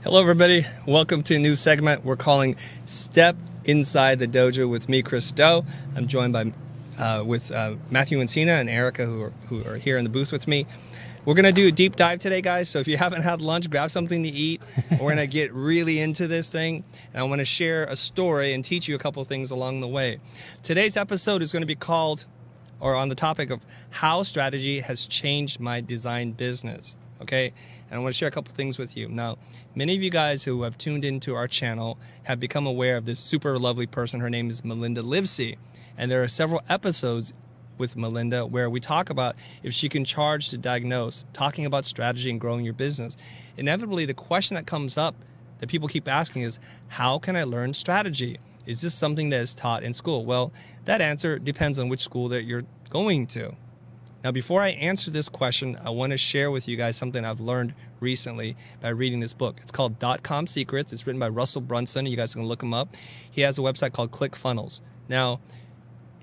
Hello everybody, welcome to a new segment we're calling Step Inside the Dojo with me, Chris Doe. I'm joined by Matthew and Sina and Erica who are here in the booth with me. We're going to do a deep dive today, guys, so if you haven't had lunch, grab something to eat. We're going to get really into this thing, and I want to share a story and teach you a couple of things along the way. Today's episode is going to be called, or on the topic of how strategy has changed my design business, okay? And I want to share a couple things with you. Now, many of you guys who have tuned into our channel have become aware of this super lovely person. Her name is Melinda Livesey. And there are several episodes with Melinda where we talk about if she can charge to diagnose, talking about strategy and growing your business. Inevitably, the question that comes up that people keep asking is, how can I learn strategy? Is this something that is taught in school? Well, that answer depends on which school that you're going to. Now, before I answer this question, I want to share with you guys something I've learned recently by reading this book. It's called Dotcom Secrets. It's written by Russel Brunson. You guys can look him up. He has a website called ClickFunnels. Now,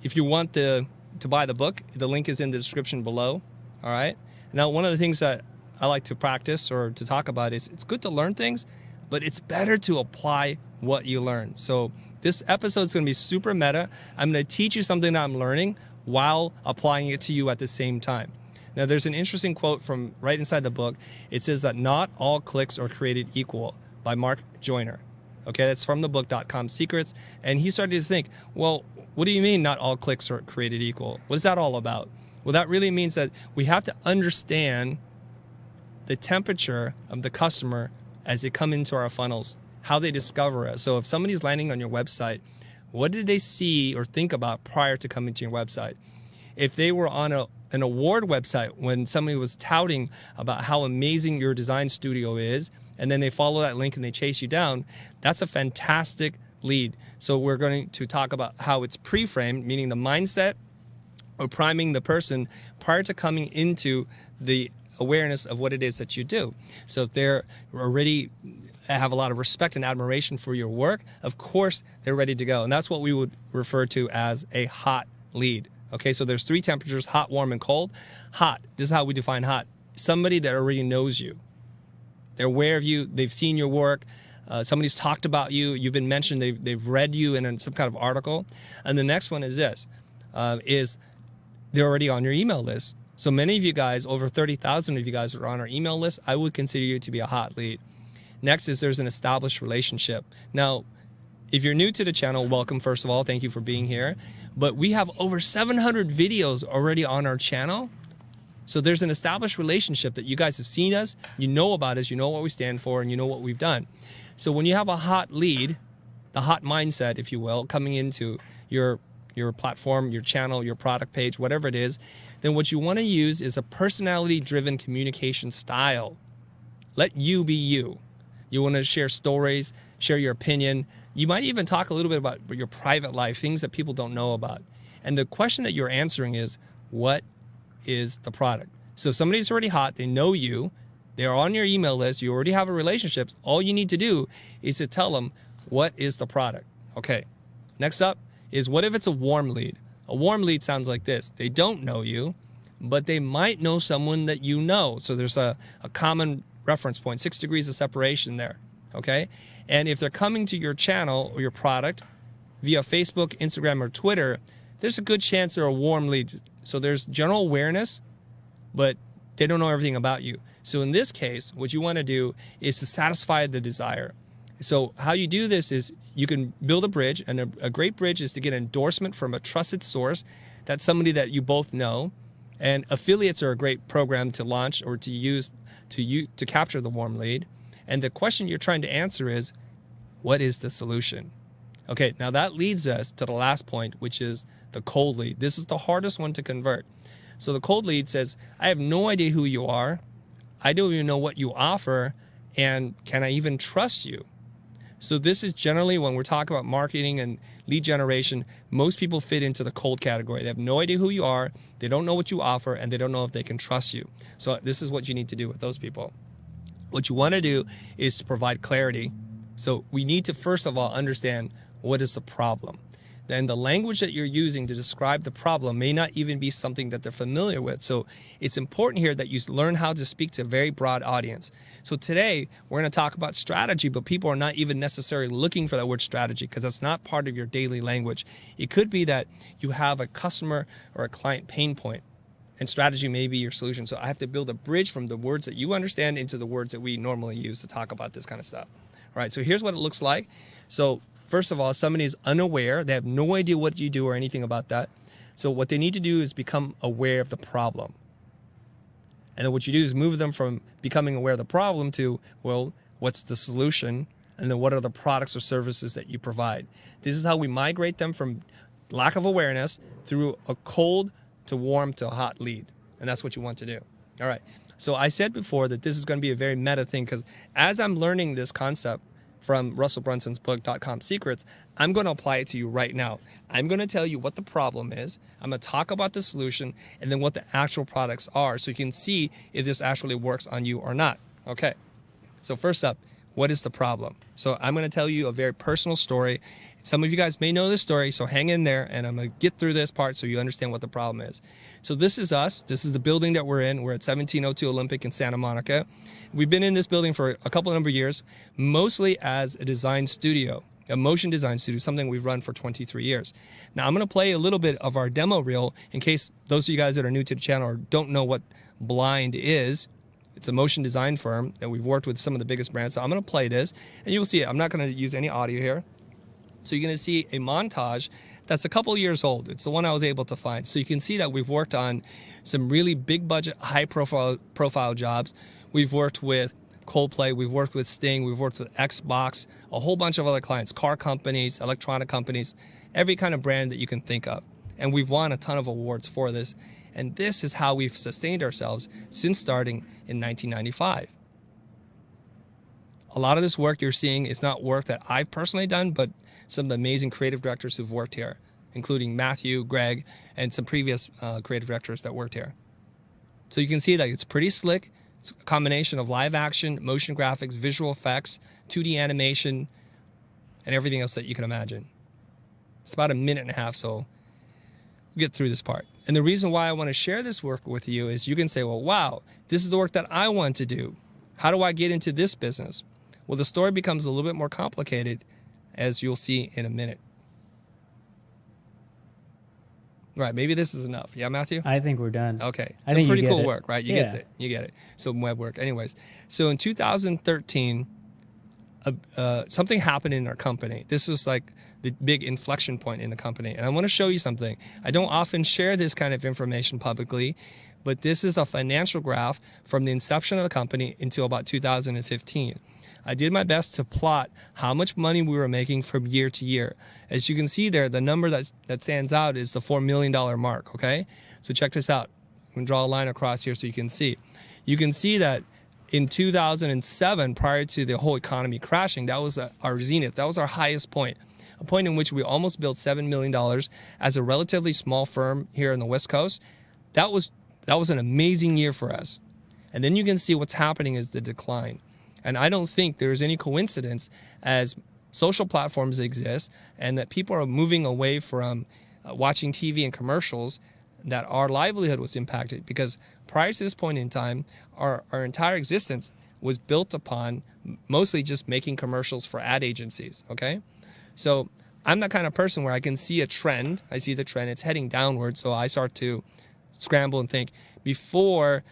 if you want to buy the book, the link is in the description below. All right. Now, one of the things that I like to practice or to talk about is it's good to learn things, but it's better to apply what you learn. So this episode is going to be super meta. I'm going to teach you something that I'm learning while applying it to you at the same time. Now, there's an interesting quote from right inside the book. It says that not all clicks are created equal by Mark Joyner. Okay, that's from the book Dotcom Secrets. And he started to think, well, what do you mean not all clicks are created equal? What is that all about? Well, that really means that we have to understand the temperature of the customer as they come into our funnels, how they discover us. So if somebody's landing on your website, what did they see or think about prior to coming to your website? If they were on an award website when somebody was touting about how amazing your design studio is, and then they follow that link and they chase you down, that's a fantastic lead. So we're going to talk about how it's pre-framed, meaning the mindset or priming the person prior to coming into the awareness of what it is that you do. So if they're already have a lot of respect and admiration for your work, of course they're ready to go. And that's what we would refer to as a hot lead. Okay, so there's three temperatures: hot, warm, and cold. Hot, this is how we define hot. Somebody that already knows you. They're aware of you, they've seen your work, somebody's talked about you, you've been mentioned, they've read you in some kind of article. And the next one is this, is they're already on your email list. So many of you guys, over 30,000 of you guys are on our email list. I would consider you to be a hot lead. Next is there's an established relationship. Now, if you're new to the channel, welcome, first of all. Thank you for being here. But we have over 700 videos already on our channel. So there's an established relationship that you guys have seen us, you know about us, you know what we stand for, and you know what we've done. So when you have a hot lead, the hot mindset, if you will, coming into your platform, your channel, your product page, whatever it is, then what you want to use is a personality-driven communication style. Let you be you. You want to share stories, share your opinion. You might even talk a little bit about your private life, things that people don't know about. And the question that you're answering is, what is the product? So if somebody's already hot, they know you, they're on your email list, you already have a relationship, all you need to do is to tell them, what is the product? Okay, next up is, what if it's a warm lead? A warm lead sounds like this. They don't know you, but they might know someone that you know. So there's a common reference point, 6 degrees of separation there, okay? And if they're coming to your channel or your product via Facebook, Instagram, or Twitter, there's a good chance they're a warm lead. So there's general awareness, but they don't know everything about you. So in this case, what you want to do is to satisfy the desire. So how you do this is you can build a bridge, and a great bridge is to get endorsement from a trusted source. That's somebody that you both know. And affiliates are a great program to launch or to use to capture the warm lead. And the question you're trying to answer is, what is the solution? Okay, now that leads us to the last point, which is the cold lead. This is the hardest one to convert. So the cold lead says, I have no idea who you are. I don't even know what you offer. And can I even trust you? So this is generally, when we're talking about marketing and lead generation, most people fit into the cold category. They have no idea who you are, they don't know what you offer, and they don't know if they can trust you. So this is what you need to do with those people. What you want to do is to provide clarity. So we need to, first of all, understand what is the problem. then the language that you're using to describe the problem may not even be something that they're familiar with. So it's important here that you learn how to speak to a very broad audience. So today we're going to talk about strategy, but people are not even necessarily looking for that word strategy because that's not part of your daily language. It could be that you have a customer or a client pain point, and strategy may be your solution. So I have to build a bridge from the words that you understand into the words that we normally use to talk about this kind of stuff. All right, so here's what it looks like. So first of all, somebody is unaware. They have no idea what you do or anything about that. So what they need to do is become aware of the problem. And then what you do is move them from becoming aware of the problem to, well, what's the solution? And then what are the products or services that you provide? This is how we migrate them from lack of awareness through a cold to warm to a hot lead. And that's what you want to do. All right. So I said before that this is going to be a very meta thing because as I'm learning this concept from Russell Brunson's book, Dotcom Secrets, I'm going to apply it to you right now. I'm going to tell you what the problem is. I'm going to talk about the solution and then what the actual products are so you can see if this actually works on you or not. Okay. So first up, what is the problem? So I'm going to tell you a very personal story. Some of you guys may know this story, so hang in there and I'm going to get through this part so you understand what the problem is. So this is us. This is the building that we're in. We're at 1702 Olympic in Santa Monica. We've been in this building for a couple of years, mostly as a design studio, a motion design studio, something we've run for 23 years. Now I'm going to play a little bit of our demo reel in case those of you guys that are new to the channel or don't know what Blind is. It's a motion design firm that we've worked with some of the biggest brands. So I'm going to play this and you'll see it. I'm not going to use any audio here. So you're going to see a montage that's a couple years old. It's the one I was able to find. So you can see that we've worked on some really big budget, high profile jobs. We've worked with Coldplay, we've worked with Sting, we've worked with Xbox, a whole bunch of other clients, car companies, electronic companies, every kind of brand that you can think of. And we've won a ton of awards for this. And this is how we've sustained ourselves since starting in 1995. A lot of this work you're seeing is not work that I've personally done, but some of the amazing creative directors who've worked here, including Matthew, Greg, and some previous creative directors that worked here. So you can see that it's pretty slick. It's a combination of live action, motion graphics, visual effects, 2D animation, and everything else that you can imagine. It's about a minute and a half, so we'll get through this part. And the reason why I want to share this work with you is you can say, well, wow, this is the work that I want to do. How do I get into this business? Well, the story becomes a little bit more complicated, as you'll see in a minute. Right, maybe this is enough. Yeah, Matthew? I think we're done. Okay. I think pretty you get cool it. work, right? You get it. You get it. So web work. Anyways, so in 2013, something happened in our company. This was like the big inflection point in the company. And I want to show you something. I don't often share this kind of information publicly, but this is a financial graph from the inception of the company until about 2015. I did my best to plot how much money we were making from year to year. As you can see there, the number that stands out is the $4 million mark, okay? So check this out. I'm going to draw a line across here so you can see. You can see that in 2007, prior to the whole economy crashing, that was our zenith. That was our highest point, a point in which we almost built $7 million as a relatively small firm here on the West Coast. That was an amazing year for us. And then you can see what's happening is the decline. And I don't think there's any coincidence as social platforms exist and that people are moving away from watching TV and commercials that our livelihood was impacted, because prior to this point in time, our entire existence was built upon mostly just making commercials for ad agencies, okay? So I'm that kind of person where I can see a trend. I see the trend, it's heading downward. So I start to scramble and think, before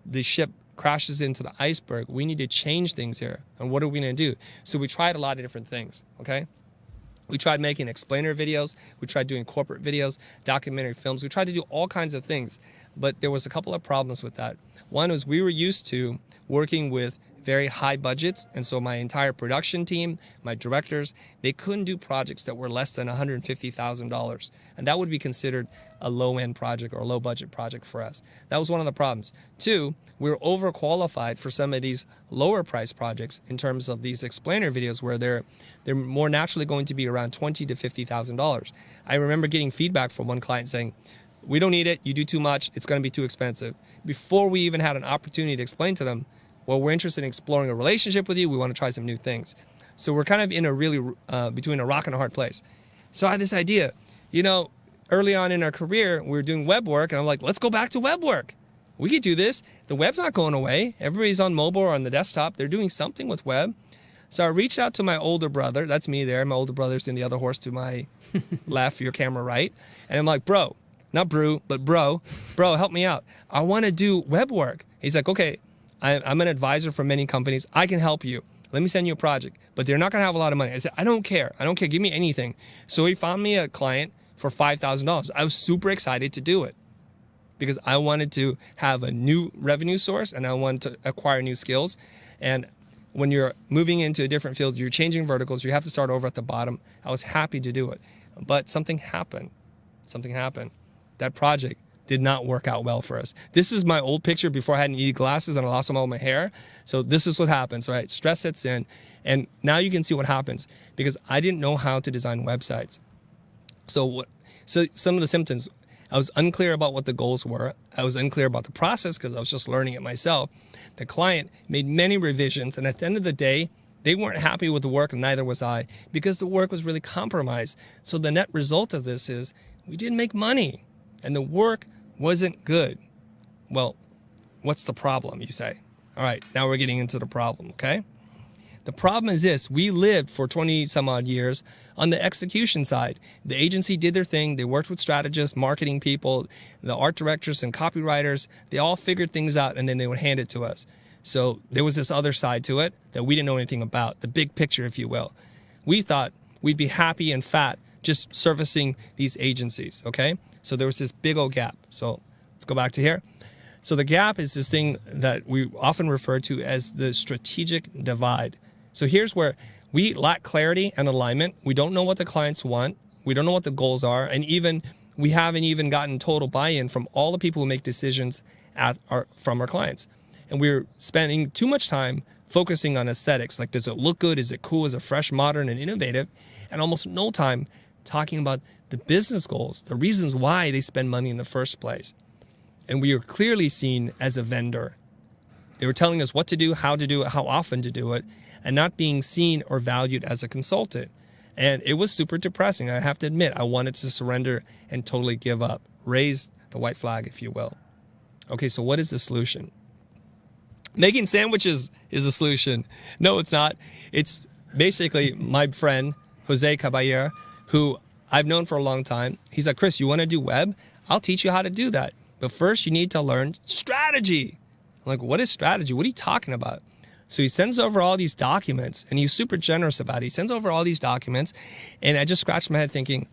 the ship crashes into the iceberg, we need to change things here. And what are we going to do? So we tried a lot of different things, okay? We tried making explainer videos. We tried doing corporate videos, documentary films. We tried to do all kinds of things, but there was a couple of problems with that. One was we were used to working with very high budgets, and so my entire production team, my directors, they couldn't do projects that were less than $150,000, and that would be considered a low-end project or a low-budget project for us. That was one of the problems. Two, we were overqualified for some of these lower-priced projects in terms of these explainer videos, where they're more naturally going to be around $20,000 to $50,000. I remember getting feedback from one client saying, "We don't need it. You do too much. It's going to be too expensive." Before we even had an opportunity to explain to them, well, we're interested in exploring a relationship with you. We want to try some new things. So we're kind of in a really between a rock and a hard place. So I had this idea. you know, early on in our career, we were doing web work, and I'm like, let's go back to web work. We could do this. The web's not going away. Everybody's on mobile or on the desktop. They're doing something with web. So I reached out to my older brother. That's me there. My older brother's in the other horse to my left, your camera right. And I'm like, bro, not brew, but bro, help me out. I want to do web work. He's like, okay, I'm an advisor for many companies. I can help you. Let me send you a project. But they're not going to have a lot of money. I said, I don't care. Give me anything. So he found me a client for $5,000. I was super excited to do it because I wanted to have a new revenue source and I wanted to acquire new skills. And when you're moving into a different field, you're changing verticals, you have to start over at the bottom. I was happy to do it. But something happened. That project did not work out well for us. This is my old picture before I had needed glasses and I lost all my hair. So this is what happens, right? Stress sets in. And now you can see what happens because I didn't know how to design websites. So some of the symptoms, I was unclear about what the goals were. I was unclear about the process because I was just learning it myself. The client made many revisions, and at the end of the day, they weren't happy with the work, and neither was I, because the work was really compromised. So the net result of this is we didn't make money, and the work wasn't good. Well, what's the problem, you say? All right, now we're getting into the problem, okay? The problem is this: we lived for 20 some odd years on the execution side. The agency did their thing. They worked with strategists, marketing people, the art directors and copywriters. They all figured things out and then they would hand it to us. So there was this other side to it that we didn't know anything about, the big picture, if you will. We thought we'd be happy and fat just servicing these agencies, okay? So there was this big old gap. So let's go back to here. So the gap is this thing that we often refer to as the strategic divide. So here's where we lack clarity and alignment. We don't know what the clients want. We don't know what the goals are. And we haven't even gotten total buy-in from all the people who make decisions from our clients. And we're spending too much time focusing on aesthetics. Like, does it look good? Is it cool? Is it fresh, modern, and innovative? And almost no time talking about the business goals, the reasons why they spend money in the first place. And we are clearly seen as a vendor. They were telling us what to do, how often to do it, and not being seen or valued as a consultant. And it was super depressing. I have to admit, I wanted to surrender and totally give up, raise the white flag, if you will. Okay, so what is the solution? Making sandwiches is a solution. No, it's not. It's basically my friend, Jose Caballero, who I've known for a long time. He's like, Chris, you want to do web? I'll teach you how to do that. But first, you need to learn strategy. I'm like, what is strategy? What are you talking about? So he sends over all these documents, and he's super generous about it. He sends over all these documents, and I just scratched my head thinking,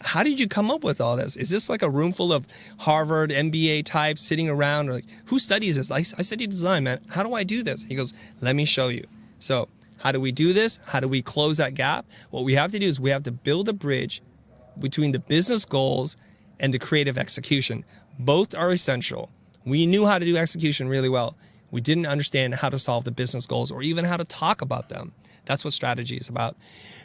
how did you come up with all this? Is this like a room full of Harvard MBA types sitting around? Or like, who studies this? I study design, man. How do I do this? He goes, let me show you. So how do we do this? How do we close that gap? What we have to do is we have to build a bridge between the business goals and the creative execution. Both are essential. We knew how to do execution really well. We didn't understand how to solve the business goals or even how to talk about them. That's what strategy is about.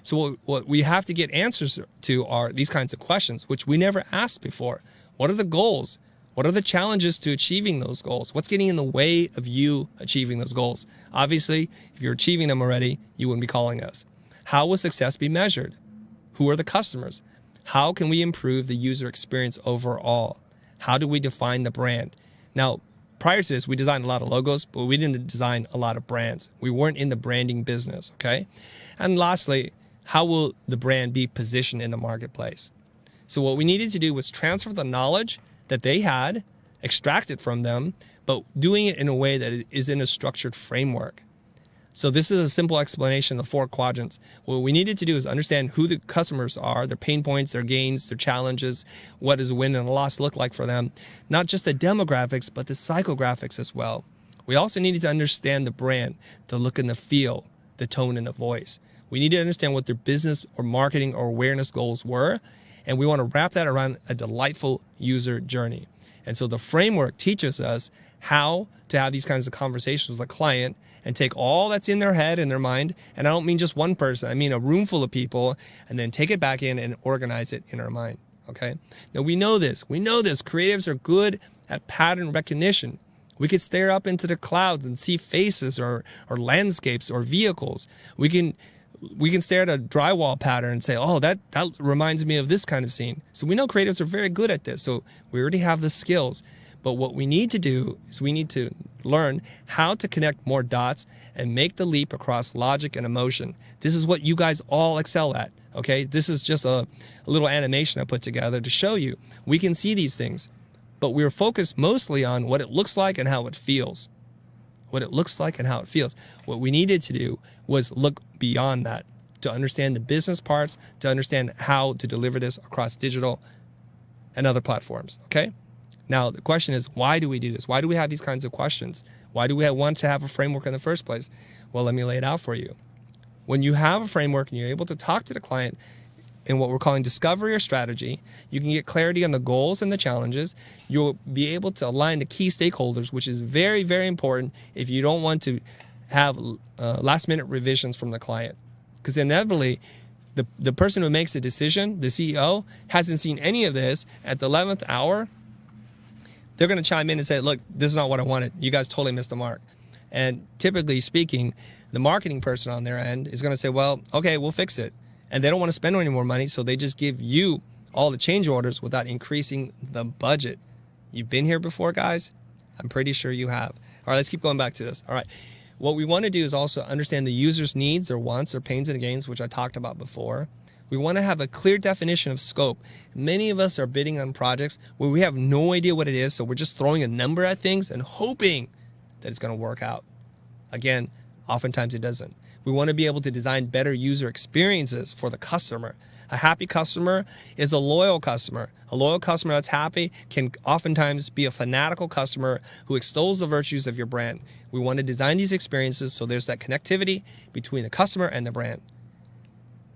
So what we have to get answers to are these kinds of questions, which we never asked before. What are the goals? What are the challenges to achieving those goals? What's getting in the way of you achieving those goals? Obviously, if you're achieving them already, you wouldn't be calling us. How will success be measured? Who are the customers? How can we improve the user experience overall? How do we define the brand? Now, prior to this, we designed a lot of logos, but we didn't design a lot of brands. We weren't in the branding business, okay? And lastly, how will the brand be positioned in the marketplace? So what we needed to do was transfer the knowledge that they had, extract it from them, but doing it in a way that is in a structured framework. So this is a simple explanation of the 4 quadrants. What we needed to do is understand who the customers are, their pain points, their gains, their challenges, what does a win and a loss look like for them. Not just the demographics, but the psychographics as well. We also needed to understand the brand, the look and the feel, the tone and the voice. We need to understand what their business or marketing or awareness goals were, and we want to wrap that around a delightful user journey. And so the framework teaches us how to have these kinds of conversations with a client and take all that's in their head and their mind, and I don't mean just one person, I mean a room full of people, and then take it back in and organize it in our mind, okay? Now we know this. Creatives are good at pattern recognition. We could stare up into the clouds and see faces or landscapes or vehicles. We can we can stare at a drywall pattern and say, oh, that reminds me of this kind of scene. So we know creatives are very good at this. So we already have the skills. But what we need to do is we need to learn how to connect more dots and make the leap across logic and emotion. This is what you guys all excel at, okay? This is just a little animation I put together to show you. We can see these things, but we're focused mostly on what it looks like and how it feels. What it looks like and how it feels. What we needed to do was look beyond that to understand the business parts, to understand how to deliver this across digital and other platforms, okay? Now, the question is, why do we do this? Why do we have these kinds of questions? Why do we want to have a framework in the first place? Well, let me lay it out for you. When you have a framework and you're able to talk to the client in what we're calling discovery or strategy, you can get clarity on the goals and the challenges. You'll be able to align the key stakeholders, which is very, very important if you don't want to have last-minute revisions from the client. Because inevitably, the person who makes the decision, the CEO, hasn't seen any of this. At the 11th hour, they're going to chime in and say, look, this is not what I wanted. You guys totally missed the mark. And typically speaking, the marketing person on their end is going to say, well, okay, we'll fix it. And they don't want to spend any more money, so they just give you all the change orders without increasing the budget. You've been here before, guys? I'm pretty sure you have. All right, let's keep going back to this. All right, what we want to do is also understand the user's needs, their wants, their pains and gains, which I talked about before. We want to have a clear definition of scope. Many of us are bidding on projects where we have no idea what it is, so we're just throwing a number at things and hoping that it's going to work out. Again, oftentimes it doesn't. We want to be able to design better user experiences for the customer. A happy customer is a loyal customer. A loyal customer that's happy can oftentimes be a fanatical customer who extols the virtues of your brand. We want to design these experiences so there's that connectivity between the customer and the brand.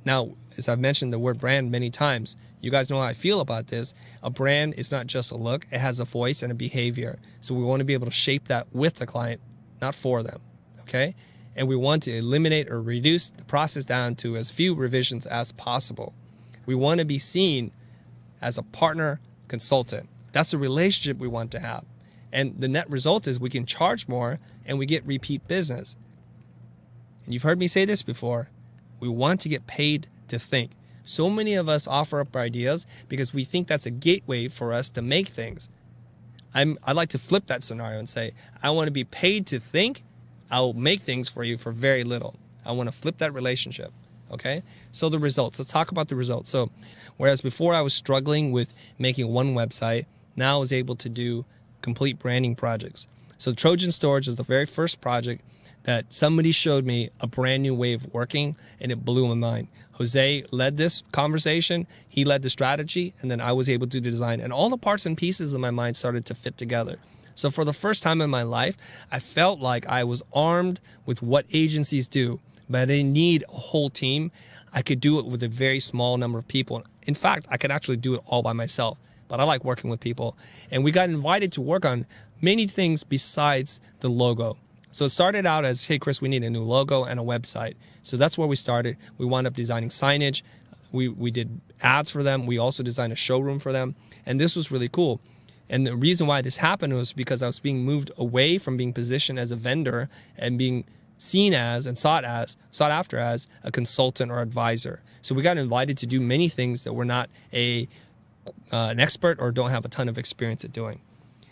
Now, as I've mentioned the word brand many times, you guys know how I feel about this. A brand is not just a look, it has a voice and a behavior. So we want to be able to shape that with the client, not for them, okay? And we want to eliminate or reduce the process down to as few revisions as possible. We want to be seen as a partner consultant. That's the relationship we want to have. And the net result is we can charge more and we get repeat business. And you've heard me say this before. We want to get paid to think. So many of us offer up our ideas because we think that's a gateway for us to make things. I'd like to flip that scenario and say, I want to be paid to think. I'll make things for you for very little. I want to flip that relationship. Okay? So the results. Let's talk about the results. So whereas before I was struggling with making one website, now I was able to do complete branding projects. So Trojan Storage is the very first project that somebody showed me a brand new way of working, and it blew my mind. Jose led this conversation, he led the strategy, and then I was able to design, and all the parts and pieces of my mind started to fit together. So for the first time in my life, I felt like I was armed with what agencies do, but I didn't need a whole team. I could do it with a very small number of people. In fact, I could actually do it all by myself, but I like working with people. And we got invited to work on many things besides the logo. So it started out as, hey, Chris, we need a new logo and a website. So that's where we started. We wound up designing signage. We did ads for them. We also designed a showroom for them. And this was really cool. And the reason why this happened was because I was being moved away from being positioned as a vendor and being seen as and sought after as a consultant or advisor. So we got invited to do many things that we're not an expert or don't have a ton of experience at doing.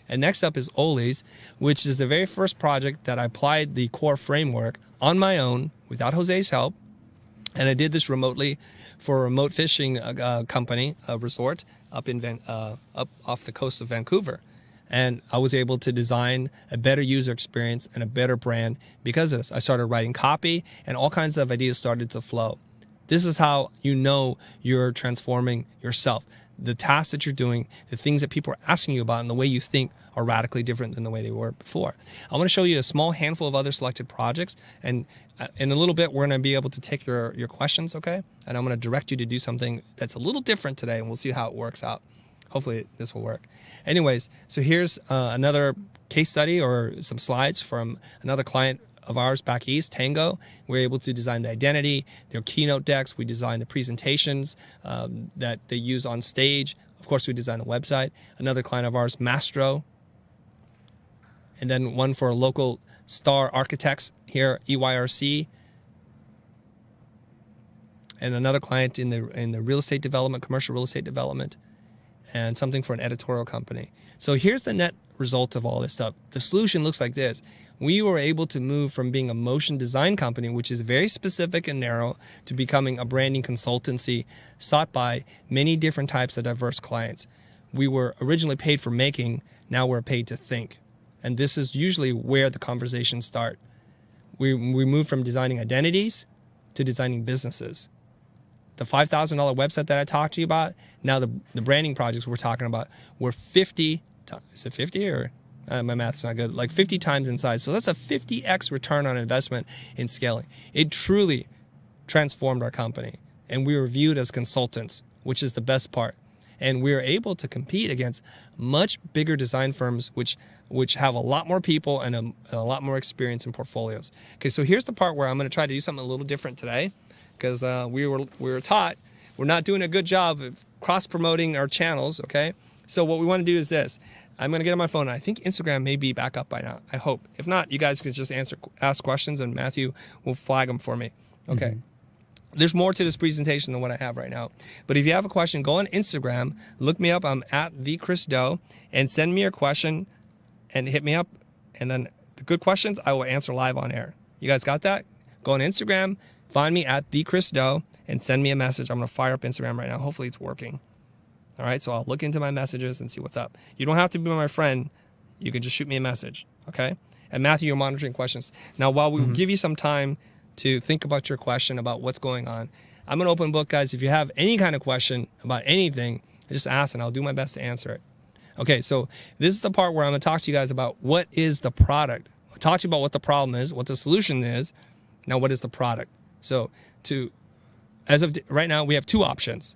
And next up is Ollie's, which is the very first project that I applied the core framework on my own without Jose's help. And I did this remotely for a remote fishing company, a resort up off the coast of Vancouver. And I was able to design a better user experience and a better brand because of this. I started writing copy and all kinds of ideas started to flow. This is how you know you're transforming yourself. The tasks that you're doing, the things that people are asking you about, and the way you think are radically different than the way they were before. I want to show you a small handful of other selected projects, and in a little bit, we're going to be able to take your questions, okay? And I'm going to direct you to do something that's a little different today, and we'll see how it works out. Hopefully, this will work. Anyways, so here's another case study or some slides from another client of ours back east, Tango. We were able to design the identity, their keynote decks. We designed the presentations that they use on stage. Of course, we designed the website. Another client of ours, Mastro. And then one for local star architects here, EYRC. and another client in the real estate development, commercial real estate development, and something for an editorial company. So here's the net result of all this stuff. The solution looks like this. We were able to move from being a motion design company, which is very specific and narrow, to becoming a branding consultancy sought by many different types of diverse clients. We were originally paid for making, now we're paid to think. And this is usually where the conversations start. We move from designing identities to designing businesses. The $5,000 website that I talked to you about, now the branding projects we're talking about, were 50, is it 50 or? My math's not good, like 50 times in size. So that's a 50x return on investment in scaling. It truly transformed our company. And we were viewed as consultants, which is the best part. And we were able to compete against much bigger design firms, which have a lot more people and a lot more experience in portfolios. Okay, so here's the part where I'm going to try to do something a little different today, because we were taught we're not doing a good job of cross-promoting our channels, okay? So what we want to do is this. I'm going to get on my phone. I think Instagram may be back up by now. I hope. If not, you guys can just ask questions, and Matthew will flag them for me. Okay. Mm-hmm. There's more to this presentation than what I have right now. But if you have a question, go on Instagram, look me up. I'm at @TheChrisDo, and send me your question and hit me up. And then the good questions, I will answer live on air. You guys got that? Go on Instagram, find me at @TheChrisDo, and send me a message. I'm going to fire up Instagram right now. Hopefully it's working. All right, so I'll look into my messages and see what's up. You don't have to be my friend. You can just shoot me a message, okay? And Matthew, you're monitoring questions. Now, while we give you some time to think about your question about what's going on, I'm an open book, guys. If you have any kind of question about anything, just ask and I'll do my best to answer it. Okay, so this is the part where I'm going to talk to you guys about what is the product. I'll talk to you about what the problem is, what the solution is. Now, what is the product? So as of right now, we have two options.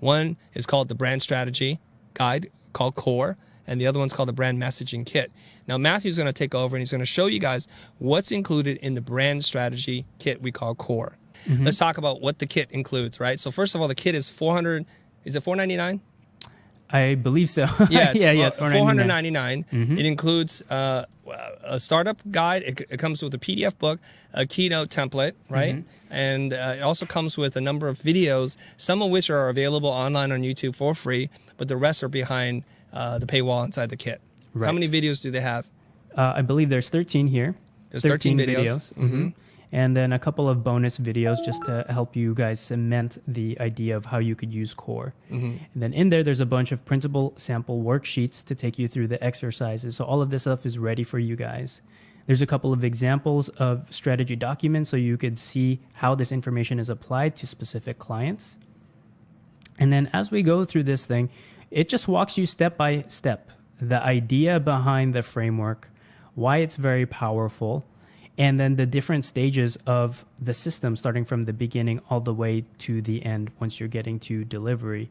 One is called the brand strategy guide, called Core, and the other one's called the brand messaging kit. Now, Matthew's going to take over, and he's going to show you guys what's included in the brand strategy kit we call Core. Mm-hmm. Let's talk about what the kit includes, right? So first of all, the kit is $400. Is it $499? I believe so. Yeah, it's $499. Mm-hmm. It includes a startup guide. It comes with a PDF book, a keynote template, right? Mm-hmm. And it also comes with a number of videos, some of which are available online on YouTube for free, but the rest are behind the paywall inside the kit. Right. How many videos do they have? I believe there's 13 here. There's 13 videos. Mm-hmm. And then a couple of bonus videos just to help you guys cement the idea of how you could use Core. Mm-hmm. And then in there's a bunch of printable sample worksheets to take you through the exercises. So all of this stuff is ready for you guys. There's a couple of examples of strategy documents so you could see how this information is applied to specific clients. And then as we go through this thing, it just walks you step by step. The idea behind the framework, why it's very powerful, and then the different stages of the system, starting from the beginning all the way to the end once you're getting to delivery.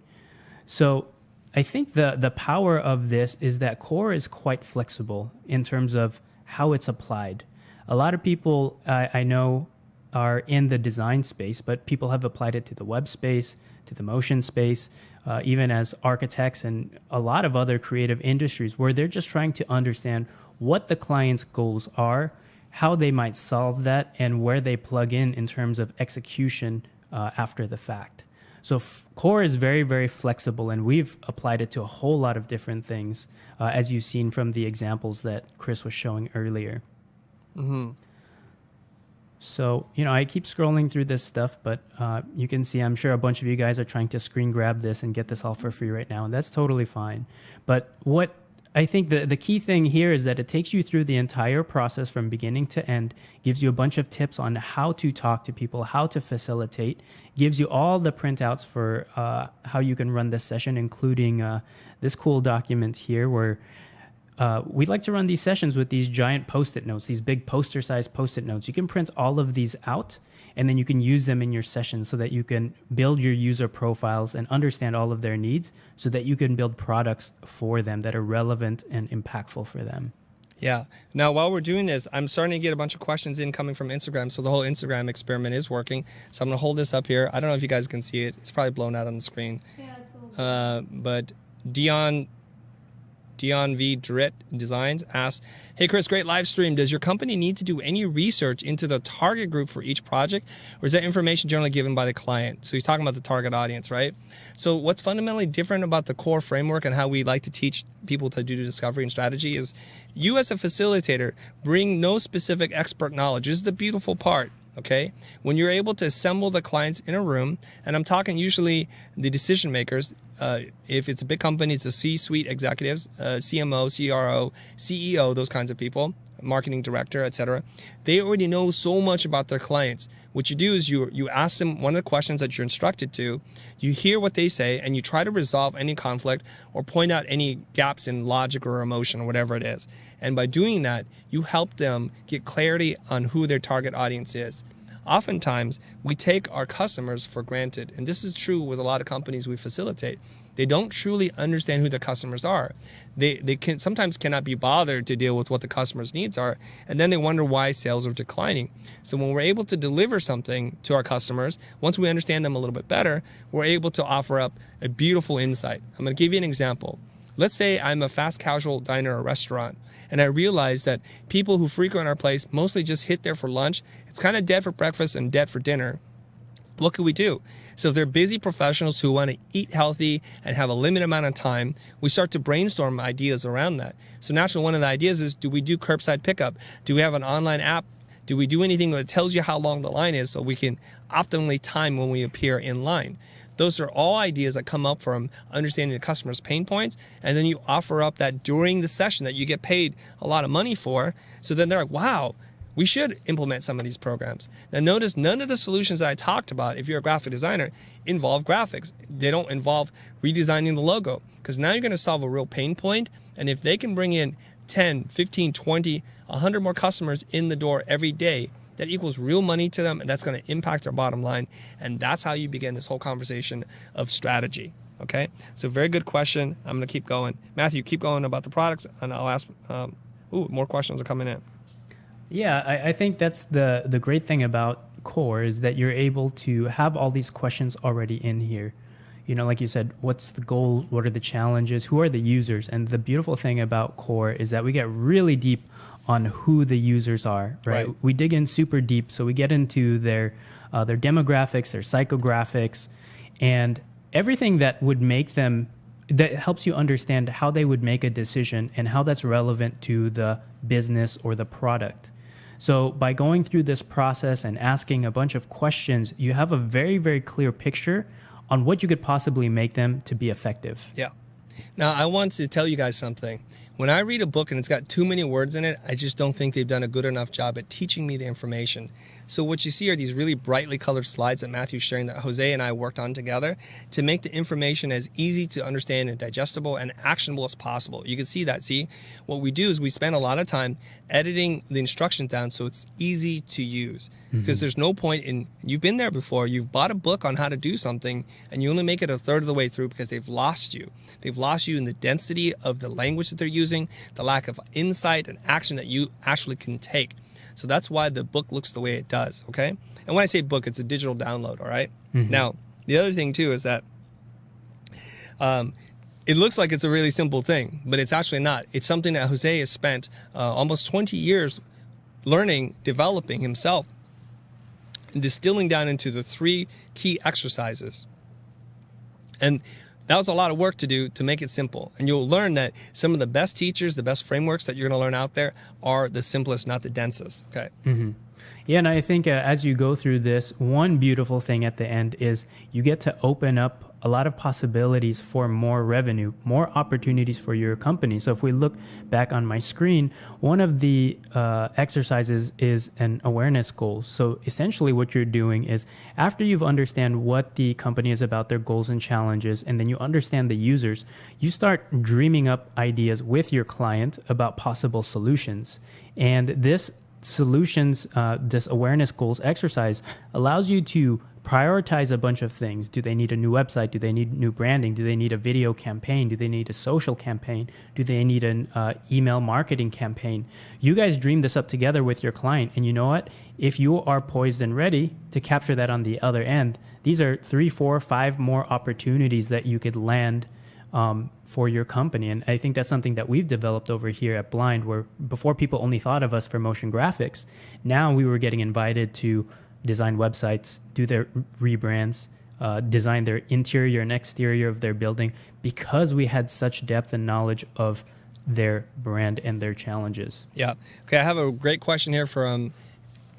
So I think the power of this is that Core is quite flexible in terms of how it's applied. A lot of people I know are in the design space, but people have applied it to the web space, to the motion space, even as architects and a lot of other creative industries where they're just trying to understand what the client's goals are, how they might solve that, and where they plug in terms of execution after the fact. So Core is very, very flexible, and we've applied it to a whole lot of different things, as you've seen from the examples that Chris was showing earlier. Mm-hmm. So, I keep scrolling through this stuff, but you can see, I'm sure a bunch of you guys are trying to screen grab this and get this all for free right now, and that's totally fine. But what I think the key thing here is that it takes you through the entire process from beginning to end, gives you a bunch of tips on how to talk to people, how to facilitate, gives you all the printouts for how you can run this session, including this cool document here where we like to run these sessions with these giant Post-it notes, these big poster-sized Post-it notes. You can print all of these out, and then you can use them in your session so that you can build your user profiles and understand all of their needs so that you can build products for them that are relevant and impactful for them. Yeah. Now, while we're doing this, I'm starting to get a bunch of questions in coming from Instagram, so the whole Instagram experiment is working. So I'm going to hold this up here. I don't know if you guys can see it. It's probably blown out on the screen. Yeah, it's a little but Dion Dion V. Drit Designs asks, hey Chris, great live stream. Does your company need to do any research into the target group for each project, or is that information generally given by the client? So he's talking about the target audience, right? So what's fundamentally different about the core framework and how we like to teach people to do discovery and strategy is you as a facilitator bring no specific expert knowledge. This is the beautiful part. Okay, when you're able to assemble the clients in a room, and I'm talking usually the decision makers, if it's a big company, it's the C-suite executives, CMO, CRO, CEO, those kinds of people, marketing director, etc. They already know so much about their clients. What you do is you ask them one of the questions that you're instructed to, you hear what they say, and you try to resolve any conflict or point out any gaps in logic or emotion or whatever it is. And by doing that, you help them get clarity on who their target audience is. Oftentimes, we take our customers for granted, and this is true with a lot of companies we facilitate. They don't truly understand who their customers are. They sometimes cannot be bothered to deal with what the customer's needs are, and then they wonder why sales are declining. So when we're able to deliver something to our customers, once we understand them a little bit better, we're able to offer up a beautiful insight. I'm going to give you an example. Let's say I'm a fast casual diner or restaurant, and I realize that people who frequent our place mostly just hit there for lunch. It's kind of dead for breakfast and dead for dinner. What can we do? So if they're busy professionals who want to eat healthy and have a limited amount of time, we start to brainstorm ideas around that. So naturally, one of the ideas is, do we do curbside pickup? Do we have an online app? Do we do anything that tells you how long the line is so we can optimally time when we appear in line? Those are all ideas that come up from understanding the customer's pain points, and then you offer up that during the session that you get paid a lot of money for. So then they're like, wow, we should implement some of these programs. Now notice none of the solutions that I talked about, if you're a graphic designer, involve graphics. They don't involve redesigning the logo, because now you're going to solve a real pain point. And if they can bring in 10, 15, 20, 100 more customers in the door every day, that equals real money to them, and that's going to impact their bottom line. And that's how you begin this whole conversation of strategy. Okay, so very good question. I'm going to keep going. Matthew, keep going about the products, and I'll ask. More questions are coming in. Yeah, I think that's the great thing about Core is that you're able to have all these questions already in here. You know, like you said, what's the goal? What are the challenges? Who are the users? And the beautiful thing about Core is that we get really deep on who the users are, right? We dig in super deep, so we get into their demographics, their psychographics, and everything that would make them, that helps you understand how they would make a decision and how that's relevant to the business or the product. So by going through this process and asking a bunch of questions, you have a very, very clear picture on what you could possibly make them to be effective. Yeah. Now, I want to tell you guys something. When I read a book and it's got too many words in it, I just don't think they've done a good enough job at teaching me the information. So what you see are these really brightly colored slides that Matthew's sharing that Jose and I worked on together to make the information as easy to understand and digestible and actionable as possible. You can see that. See, what we do is we spend a lot of time editing the instructions down so it's easy to use. Because there's no point in, you've been there before, you've bought a book on how to do something and you only make it a third of the way through because they've lost you. They've lost you in the density of the language that they're using, the lack of insight and action that you actually can take. So that's why the book looks the way it does, okay? And when I say book, it's a digital download, all right? Now, the other thing too is that it looks like it's a really simple thing, but it's actually not. It's something that Jose has spent almost 20 years learning, developing himself, and distilling down into the 3 key exercises. And that was a lot of work to do to make it simple. And you'll learn that some of the best teachers, the best frameworks that you're going to learn out there are the simplest, not the densest. Okay. Yeah, and I think as you go through this, one beautiful thing at the end is you get to open up a lot of possibilities for more revenue, more opportunities for your company. So if we look back on my screen, one of the exercises is an awareness goal. So essentially what you're doing is after you've understand what the company is about, their goals and challenges, and then you understand the users, you start dreaming up ideas with your client about possible solutions. And this solutions, this awareness goals exercise allows you to prioritize a bunch of things. Do they need a new website? Do they need new branding? Do they need a video campaign? Do they need a social campaign? Do they need an email marketing campaign? You guys dream this up together with your client. And you know what? If you are poised and ready to capture that on the other end, these are 3, 4, 5 more opportunities that you could land for your company. And I think that's something that we've developed over here at Blind, where before people only thought of us for motion graphics. Now we were getting invited to design websites, do their rebrands, design their interior and exterior of their building, because we had such depth and knowledge of their brand and their challenges. Yeah. Okay, I have a great question here from,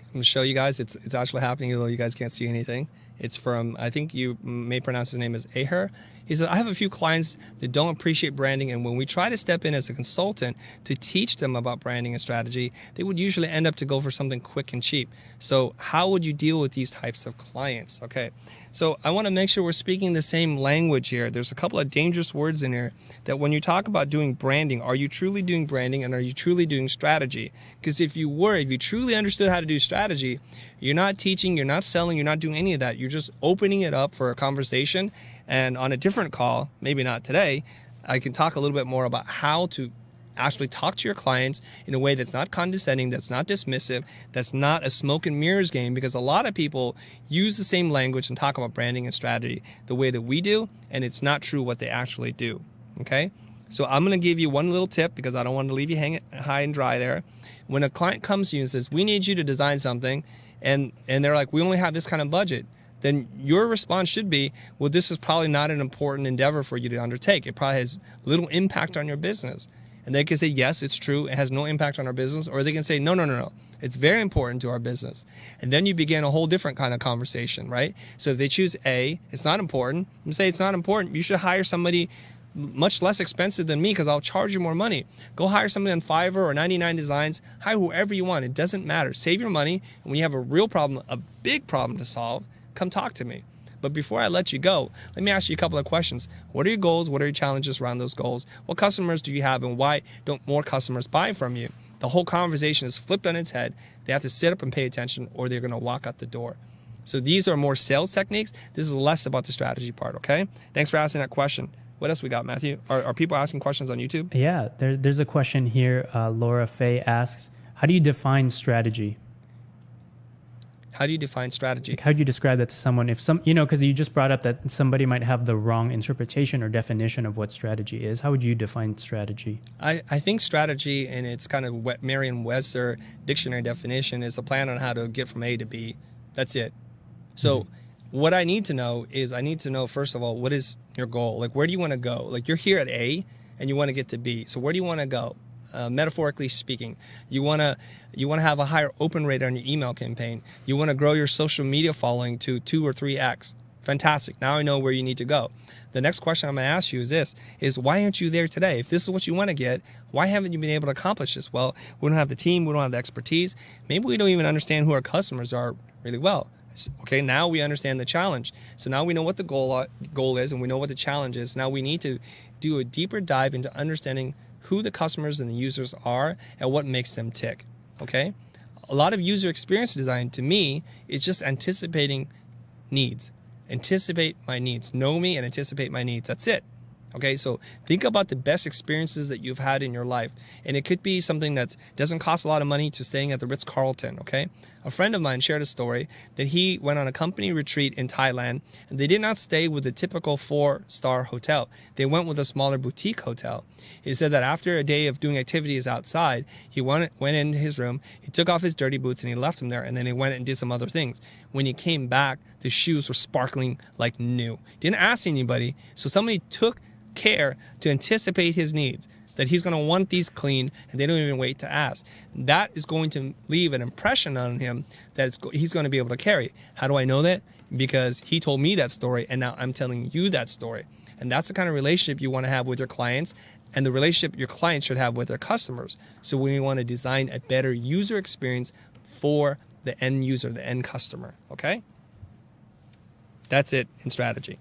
I'm going to show you guys. It's actually happening, although you guys can't see anything. It's from, I think you may pronounce his name as Aher. He said, I have a few clients that don't appreciate branding, and when we try to step in as a consultant to teach them about branding and strategy, they would usually end up to go for something quick and cheap. So how would you deal with these types of clients? Okay, so I want to make sure we're speaking the same language here. There's a couple of dangerous words in here that when you talk about doing branding, are you truly doing branding and are you truly doing strategy? Because if you truly understood how to do strategy, you're not teaching, you're not selling, you're not doing any of that. You're just opening it up for a conversation. And on a different call, maybe not today, I can talk a little bit more about how to actually talk to your clients in a way that's not condescending, that's not dismissive, that's not a smoke and mirrors game, because a lot of people use the same language and talk about branding and strategy the way that we do, and it's not true what they actually do, okay? So I'm going to give you one little tip because I don't want to leave you hanging high and dry there. When a client comes to you and says, we need you to design something, and they're like, we only have this kind of budget, then your response should be, well, this is probably not an important endeavor for you to undertake. It probably has little impact on your business. And they can say, yes, it's true, it has no impact on our business. Or they can say, no, it's very important to our business. And then you begin a whole different kind of conversation, right? So if they choose A, it's not important, and say it's not important, you should hire somebody much less expensive than me because I'll charge you more money. Go hire somebody on Fiverr or 99 Designs, hire whoever you want, it doesn't matter. Save your money, and when you have a real problem, a big problem to solve, come talk to me. But before I let you go, let me ask you a couple of questions. What are your goals? What are your challenges around those goals? What customers do you have, and why don't more customers buy from you? The whole conversation is flipped on its head. They have to sit up and pay attention, or they're going to walk out the door. So these are more sales techniques. This is less about the strategy part, okay? Thanks for asking that question. What else we got, Matthew? Are people asking questions on YouTube? Yeah, there's a question here. Laura Faye asks, how do you define strategy? How do you define strategy? Like, how do you describe that to someone? If because you just brought up that somebody might have the wrong interpretation or definition of what strategy is. How would you define strategy? I think strategy, in its kind of Merriam-Webster dictionary definition, is a plan on how to get from A to B. That's it. So what I need to know is, first of all, what is your goal? Like, where do you want to go? Like, you're here at A and you want to get to B. So where do you want to go? Metaphorically speaking, you want to have a higher open rate on your email campaign. You want to grow your social media following to 2 or 3x. Fantastic. Now I know where you need to go. The next question I'm going to ask you is this, why aren't you there today? If this is what you want to get, why haven't you been able to accomplish this? Well, we don't have the team. We don't have the expertise. Maybe we don't even understand who our customers are really well. Okay, now we understand the challenge. So now we know what the goal is, and we know what the challenge is. Now we need to do a deeper dive into understanding who the customers and the users are and what makes them tick, okay? A lot of user experience design, to me, is just anticipating needs. Anticipate my needs. Know me and anticipate my needs. That's it. Okay, so think about the best experiences that you've had in your life. And it could be something that doesn't cost a lot of money, to staying at the Ritz-Carlton, okay? A friend of mine shared a story that he went on a company retreat in Thailand, and they did not stay with the typical 4-star hotel. They went with a smaller boutique hotel. He said that after a day of doing activities outside, he went into his room, he took off his dirty boots and he left them there, and then he went and did some other things. When he came back, the shoes were sparkling like new. Didn't ask anybody, so somebody took care to anticipate his needs, that he's going to want these clean, and they don't even wait to ask. That is going to leave an impression on him that he's going to be able to carry. How do I know that? Because he told me that story, and now I'm telling you that story. And that's the kind of relationship you want to have with your clients, and the relationship your clients should have with their customers. So we want to design a better user experience for the end user, the end customer, okay? That's it in strategy.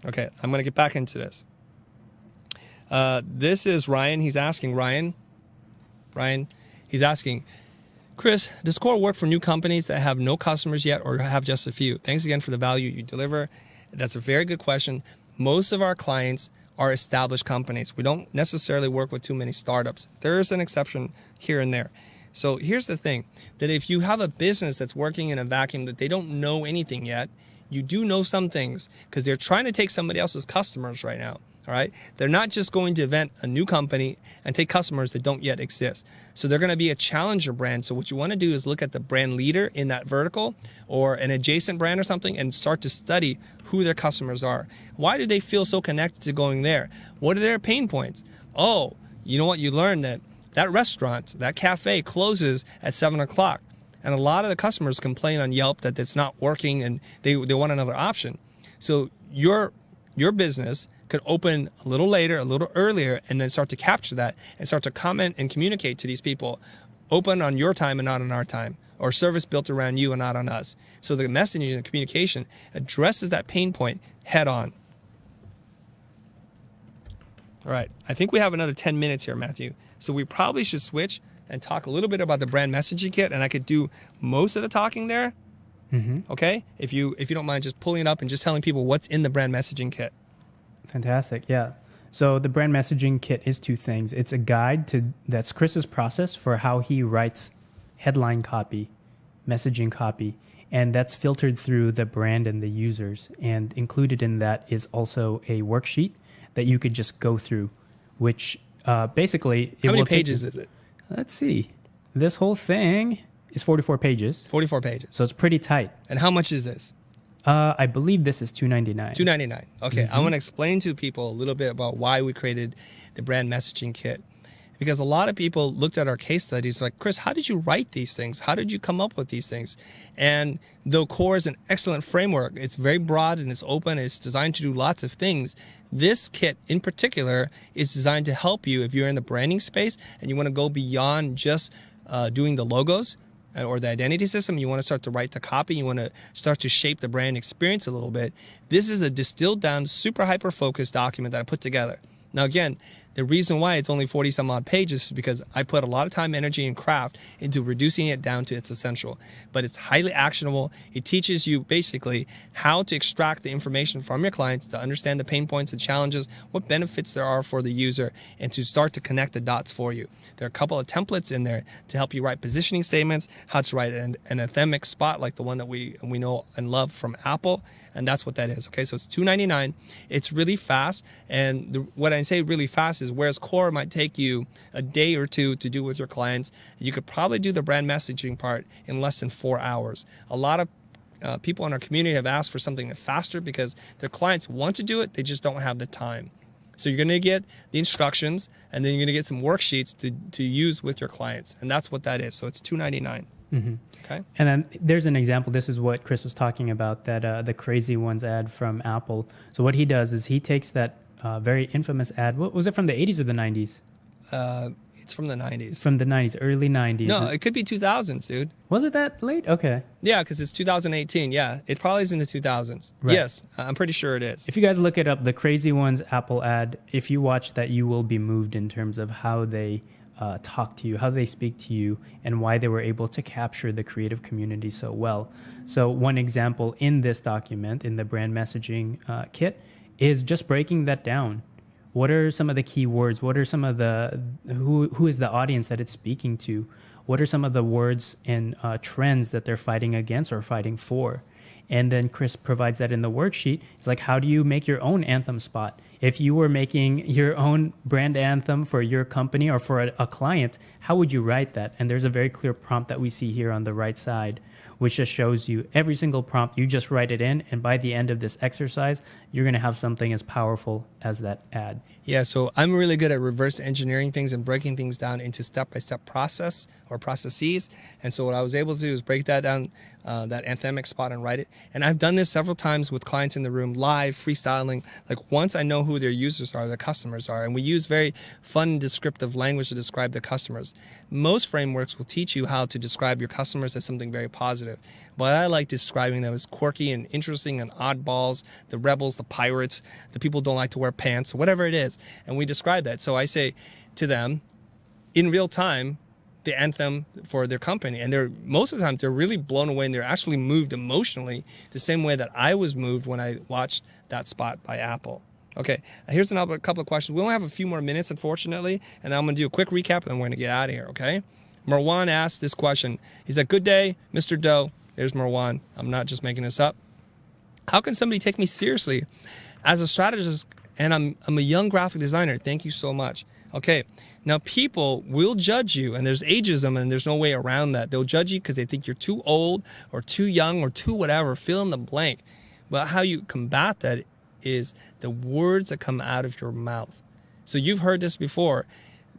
Okay, I'm going to get back into this. This is Ryan. He's asking, he's asking, Chris, does Core work for new companies that have no customers yet or have just a few? Thanks again for the value you deliver. That's a very good question. Most of our clients are established companies. We don't necessarily work with too many startups. There is an exception here and there. So here's the thing, that if you have a business that's working in a vacuum that they don't know anything yet, you do know some things because they're trying to take somebody else's customers right now. All right. They're not just going to invent a new company and take customers that don't yet exist. So they're going to be a challenger brand. So what you want to do is look at the brand leader in that vertical or an adjacent brand or something and start to study who their customers are. Why do they feel so connected to going there? What are their pain points? Oh, you know what? You learn that that restaurant, that cafe closes at 7 o'clock. And a lot of the customers complain on Yelp that it's not working and they want another option. So your business could open a little later, a little earlier, and then start to capture that and start to comment and communicate to these people. Open on your time and not on our time, or service built around you and not on us. So the messaging and the communication addresses that pain point head on. All right, I think we have another 10 minutes here, Matthew. So we probably should switch and talk a little bit about the brand messaging kit, and I could do most of the talking there. Okay, if you don't mind just pulling it up and just telling people what's in the brand messaging kit. Fantastic. Yeah. So the brand messaging kit is two things. It's a guide that's Chris's process for how he writes headline copy, messaging copy, and that's filtered through the brand and the users. And included in that is also a worksheet that you could just go through, which basically... How many pages is it? Let's see. This whole thing is 44 pages. 44 pages. So it's pretty tight. And how much is this? I believe this is $2.99. $2.99. Okay, I want to explain to people a little bit about why we created the brand messaging kit. Because a lot of people looked at our case studies like, Chris, how did you write these things? How did you come up with these things? And though Core is an excellent framework, it's very broad and it's open, it's designed to do lots of things. This kit in particular is designed to help you if you're in the branding space and you want to go beyond just doing the logos or the identity system. You want to start to write the copy. You want to start to shape the brand experience a little bit. This is a distilled down, super hyper-focused document that I put together. Now, again, the reason why it's only 40 some odd pages is because I put a lot of time, energy, and craft into reducing it down to its essential. But it's highly actionable. It teaches you basically how to extract the information from your clients to understand the pain points and challenges, what benefits there are for the user, and to start to connect the dots for you. There are a couple of templates in there to help you write positioning statements, how to write an anthemic spot like the one that we know and love from Apple. And that's what that is. Okay, so it's $2.99. It's really fast. And what I say really fast is whereas Core might take you a day or two to do with your clients, you could probably do the brand messaging part in less than 4 hours. A lot of people in our community have asked for something faster because their clients want to do it, they just don't have the time. So you're going to get the instructions, and then you're going to get some worksheets to use with your clients. And that's what that is. So it's $2.99. Okay. And then there's an example. This is what Chris was talking about, that the Crazy Ones ad from Apple. So what he does is he takes that very infamous ad. What was it, from the 80s or the 90s? It's from the 90s. From the 90s, early 90s. No, it could be 2000s, dude. Was it that late? Okay. Yeah, because it's 2018. Yeah, it probably is in the 2000s. Right. Yes, I'm pretty sure it is. If you guys look it up, the Crazy Ones Apple ad, if you watch that, you will be moved in terms of how they talk to you, how they speak to you, and why they were able to capture the creative community so well. So one example in this document, in the brand messaging kit, is just breaking that down. What are some of the key words? What are some of the, who is the audience that it's speaking to? What are some of the words and trends that they're fighting against or fighting for? And then Chris provides that in the worksheet. It's like, how do you make your own anthem spot? If you were making your own brand anthem for your company or for a client, how would you write that? And there's a very clear prompt that we see here on the right side, which just shows you every single prompt. You just write it in, and by the end of this exercise, you're going to have something as powerful as that ad. Yeah, so I'm really good at reverse engineering things and breaking things down into step-by-step process or processes. And so what I was able to do is break that down, that anthemic spot, and write it. And I've done this several times with clients in the room, live, freestyling. Like once I know who their users are, their customers are, and we use very fun, descriptive language to describe the customers. Most frameworks will teach you how to describe your customers as something very positive. But I like describing them as quirky and interesting and oddballs, the rebels, the pirates, the people who don't like to wear pants, whatever it is. And we describe that. So I say to them, in real time, the anthem for their company. And they're most of the time, they're really blown away, and they're actually moved emotionally the same way that I was moved when I watched that spot by Apple. Okay, here's another couple of questions. We only have a few more minutes, unfortunately, and I'm going to do a quick recap, and then we're going to get out of here, okay? Marwan asked this question. He said, "Good day, Mr. Doe." There's Marwan. I'm not just making this up. "How can somebody take me seriously as a strategist and I'm a young graphic designer. Thank you so much. Okay, now people will judge you, and there's ageism, and there's no way around that. They'll judge you because they think you're too old or too young or too whatever, fill in the blank. But how you combat that is the words that come out of your mouth. So you've heard this before.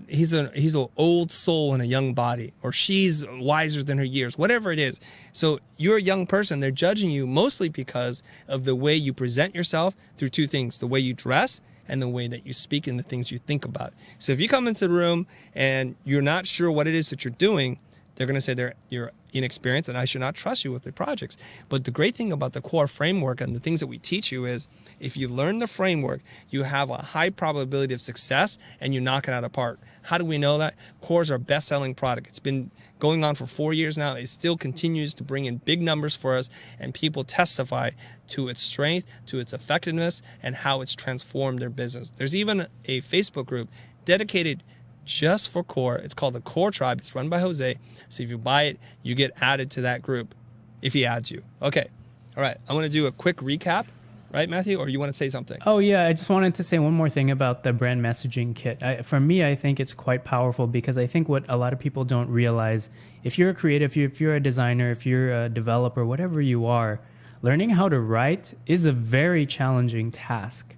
He's an old soul in a young body, or she's wiser than her years, whatever it is. So you're a young person. They're judging you mostly because of the way you present yourself through two things: the way you dress and the way that you speak and the things you think about. So if you come into the room and you're not sure what it is that you're doing, they're going to say you're inexperienced and I should not trust you with the projects. But the great thing about the core framework and the things that we teach you is if you learn the framework, you have a high probability of success and you knock it out of the park. How do we know that? Core is our best-selling product. It's been going on for 4 years now. It still continues to bring in big numbers for us, and people testify to its strength, to its effectiveness, and how it's transformed their business. There's even a Facebook group dedicated just for Core. It's called the Core Tribe. It's run by Jose. So if you buy it, you get added to that group if he adds you. Okay. All right. I want to do a quick recap. Right, Matthew? Or you want to say something? Oh, yeah. I just wanted to say one more thing about the brand messaging kit. For me, I think it's quite powerful because I think what a lot of people don't realize, if you're a creative, if you're a designer, if you're a developer, whatever you are, learning how to write is a very challenging task.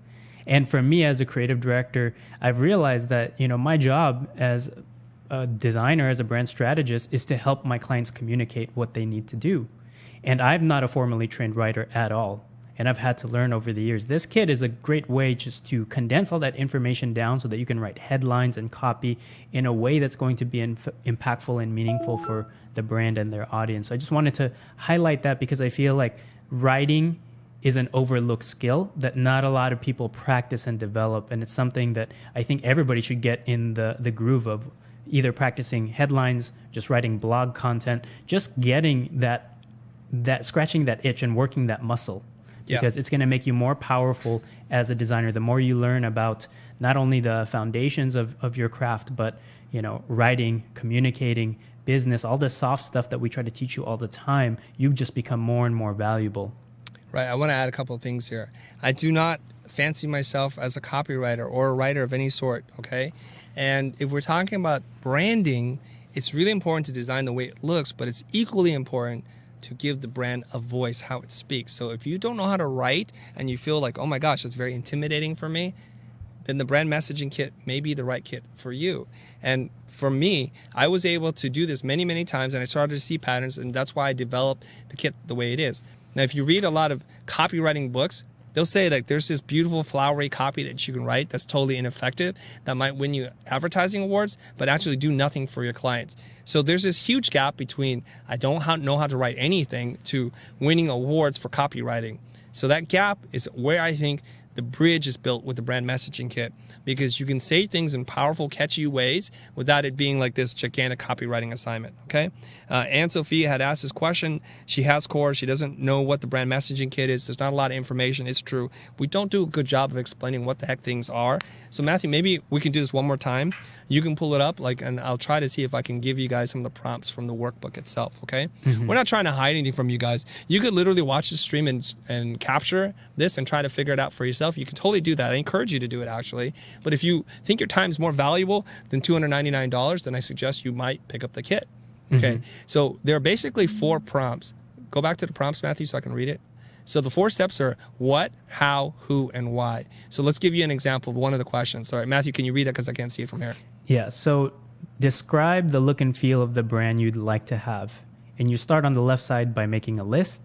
And for me as a creative director, I've realized that, my job as a designer, as a brand strategist, is to help my clients communicate what they need to do. And I'm not a formally trained writer at all. And I've had to learn over the years. This kit is a great way just to condense all that information down so that you can write headlines and copy in a way that's going to be impactful and meaningful for the brand and their audience. So I just wanted to highlight that because I feel like writing is an overlooked skill that not a lot of people practice and develop. And it's something that I think everybody should get in the groove of, either practicing headlines, just writing blog content, just getting that scratching that itch and working that muscle. Because it's going to make you more powerful as a designer. The more you learn about not only the foundations of your craft, but writing, communicating, business, all the soft stuff that we try to teach you all the time, you just become more and more valuable. Right. I want to add a couple of things here. I do not fancy myself as a copywriter or a writer of any sort, okay? And if we're talking about branding, it's really important to design the way it looks, but it's equally important to give the brand a voice, how it speaks. So if you don't know how to write and you feel like, oh my gosh, it's very intimidating for me, then the brand messaging kit may be the right kit for you. And for me, I was able to do this many, many times, and I started to see patterns, and that's why I developed the kit the way it is. Now, if you read a lot of copywriting books, they'll say that there's this beautiful flowery copy that you can write that's totally ineffective, that might win you advertising awards, but actually do nothing for your clients. So there's this huge gap between I don't know how to write anything to winning awards for copywriting. So that gap is where I think the bridge is built with the brand messaging kit, because you can say things in powerful, catchy ways without it being like this gigantic copywriting assignment, okay? Anne Sophia had asked this question. She has Core. She doesn't know what the brand messaging kit is. There's not a lot of information. It's true. We don't do a good job of explaining what the heck things are. So Matthew, maybe we can do this one more time. You can pull it up, and I'll try to see if I can give you guys some of the prompts from the workbook itself, okay? Mm-hmm. We're not trying to hide anything from you guys. You could literally watch the stream and capture this and try to figure it out for yourself. You can totally do that. I encourage you to do it, actually. But if you think your time is more valuable than $299, then I suggest you might pick up the kit, okay? Mm-hmm. So there are basically 4 prompts. Go back to the prompts, Matthew, so I can read it. So the 4 steps are what, how, who, and why. So let's give you an example of one of the questions. All right, Matthew, can you read that because I can't see it from here? Yeah, so describe the look and feel of the brand you'd like to have. And you start on the left side by making a list.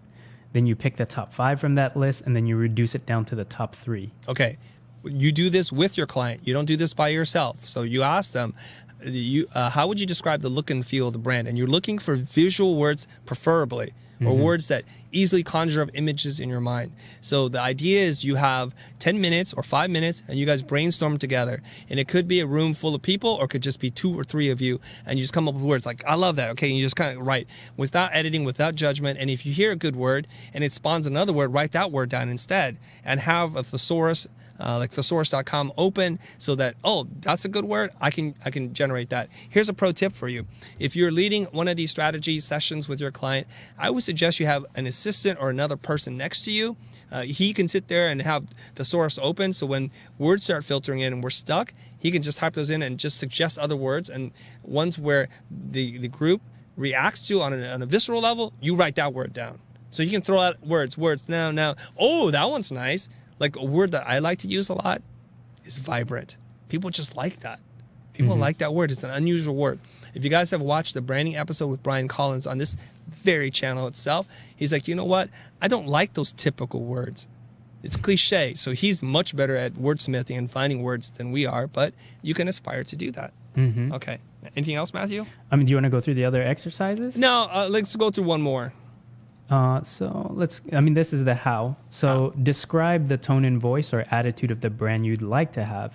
Then you pick the top 5 from that list, and then you reduce it down to the top 3. Okay. You do this with your client. You don't do this by yourself. So you ask them, how would you describe the look and feel of the brand? And you're looking for visual words, preferably, or words that easily conjure up images in your mind. So the idea is you have 10 minutes or 5 minutes and you guys brainstorm together. And it could be a room full of people, or it could just be 2 or 3 of you, and you just come up with words like, I love that. Okay, and you just kind of write without editing, without judgment. And if you hear a good word and it spawns another word, write that word down instead, and have a thesaurus like thesaurus.com open so that, oh, that's a good word. I can generate that. Here's a pro tip for you. If you're leading one of these strategy sessions with your client, I would suggest you have an assistant or another person next to you. He can sit there and have the source open, so when words start filtering in and we're stuck, he can just type those in and just suggest other words, and ones where the group reacts to on a visceral level, you write that word down. So you can throw out words now. Oh, that one's nice. Like a word that I like to use a lot is vibrant. People just like that. People like that word. It's an unusual word. If you guys have watched the branding episode with Brian Collins on this very channel itself, he's like, you know what? I don't like those typical words. It's cliche. So he's much better at wordsmithing and finding words than we are, but you can aspire to do that. Okay. Anything else, Matthew? I mean, do you want to go through the other exercises? No, let's go through one more. This is the how. So describe the tone and voice or attitude of the brand you'd like to have.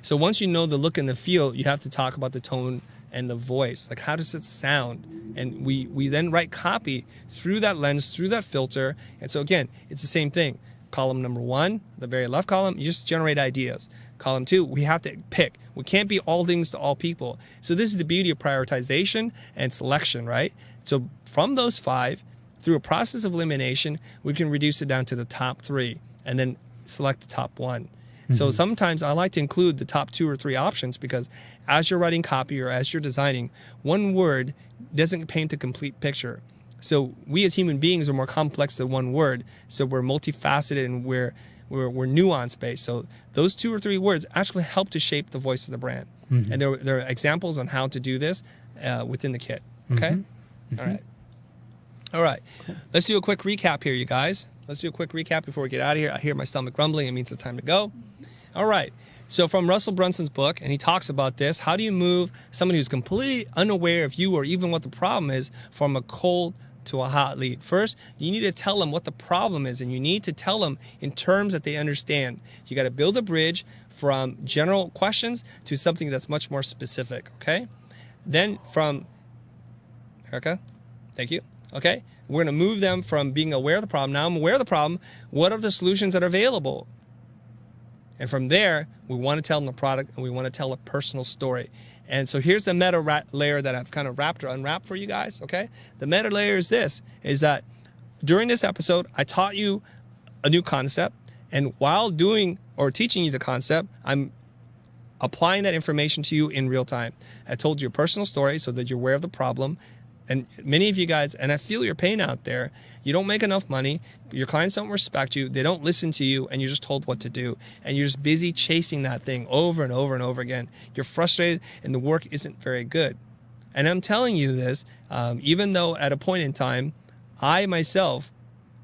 So once you know the look and the feel, you have to talk about the tone and the voice. Like, how does it sound? And we then write copy through that lens, through that filter. And so again, it's the same thing. Column number 1, the very left column, you just generate ideas. Column 2, we have to pick. We can't be all things to all people. So this is the beauty of prioritization and selection, right? So from those 5, through a process of elimination, we can reduce it down to the top 3 and then select the top 1. So sometimes I like to include the top 2 or 3 options because as you're writing copy or as you're designing, one word doesn't paint a complete picture. So we as human beings are more complex than one word. So we're multifaceted and we're nuance based. So those 2 or 3 words actually help to shape the voice of the brand. And there are examples on how to do this within the kit. Okay? All right. Cool. Let's do a quick recap here, you guys. Let's do a quick recap before we get out of here. I hear my stomach rumbling. It means it's time to go. All right. So from Russell Brunson's book, and he talks about this, how do you move somebody who's completely unaware of you or even what the problem is from a cold to a hot lead? First, you need to tell them what the problem is, and you need to tell them in terms that they understand. You got to build a bridge from general questions to something that's much more specific, okay? Then from, Erica, thank you. Okay, we're going to move them from being aware of the problem. Now I'm aware of the problem. What are the solutions that are available? And from there, we want to tell them the product and we want to tell a personal story. And so here's the meta layer that I've kind of wrapped or unwrapped for you guys. Okay, the meta layer is this: is that during this episode, I taught you a new concept, and while doing or teaching you the concept, I'm applying that information to you in real time. I told you a personal story so that you're aware of the problem. And many of you guys, and I feel your pain out there, you don't make enough money, your clients don't respect you, they don't listen to you, and you're just told what to do. And you're just busy chasing that thing over and over and over again. You're frustrated and the work isn't very good. And I'm telling you this, even though at a point in time, I myself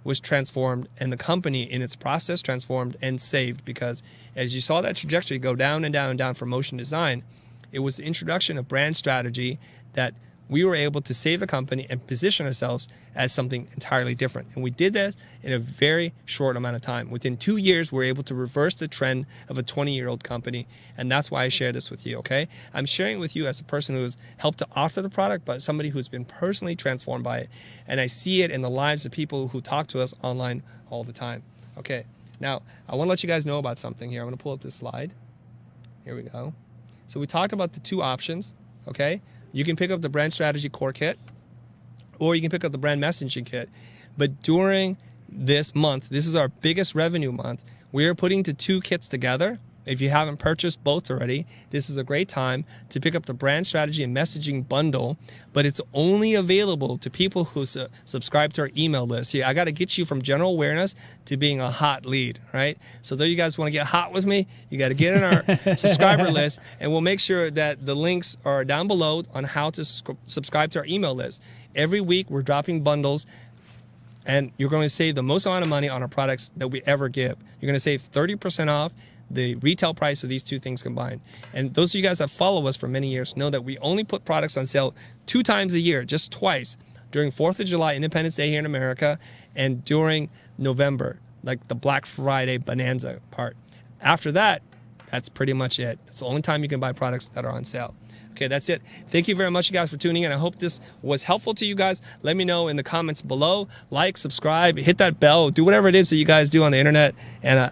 was transformed and the company in its process transformed and saved, because as you saw that trajectory go down and down and down for motion design, it was the introduction of brand strategy that we were able to save the company and position ourselves as something entirely different. And we did this in a very short amount of time. Within 2 years, we were able to reverse the trend of a 20-year-old company. And that's why I share this with you, okay? I'm sharing it with you as a person who has helped to author the product, but somebody who's been personally transformed by it. And I see it in the lives of people who talk to us online all the time. Okay, now I want to let you guys know about something here. I'm going to pull up this slide. Here we go. So we talked about the 2 options, okay? You can pick up the brand strategy core kit, or you can pick up the brand messaging kit. But during this month, this is our biggest revenue month, we are putting the 2 kits together. If you haven't purchased both already, this is a great time to pick up the brand strategy and messaging bundle, but it's only available to people who subscribe to our email list. See, I got to get you from general awareness to being a hot lead, right? So there you guys want to get hot with me, you got to get in our subscriber list, and we'll make sure that the links are down below on how to subscribe to our email list. Every week, we're dropping bundles, and you're going to save the most amount of money on our products that we ever give. You're going to save 30% off the retail price of these 2 things combined. And those of you guys that follow us for many years know that we only put products on sale 2 times a year, just twice, during 4th of July, Independence Day here in America, and during November, like the Black Friday bonanza part. After that, that's pretty much it. It's the only time you can buy products that are on sale. Okay, that's it. Thank you very much, you guys, for tuning in. I hope this was helpful to you guys. Let me know in the comments below. Like, subscribe, hit that bell, do whatever it is that you guys do on the internet. And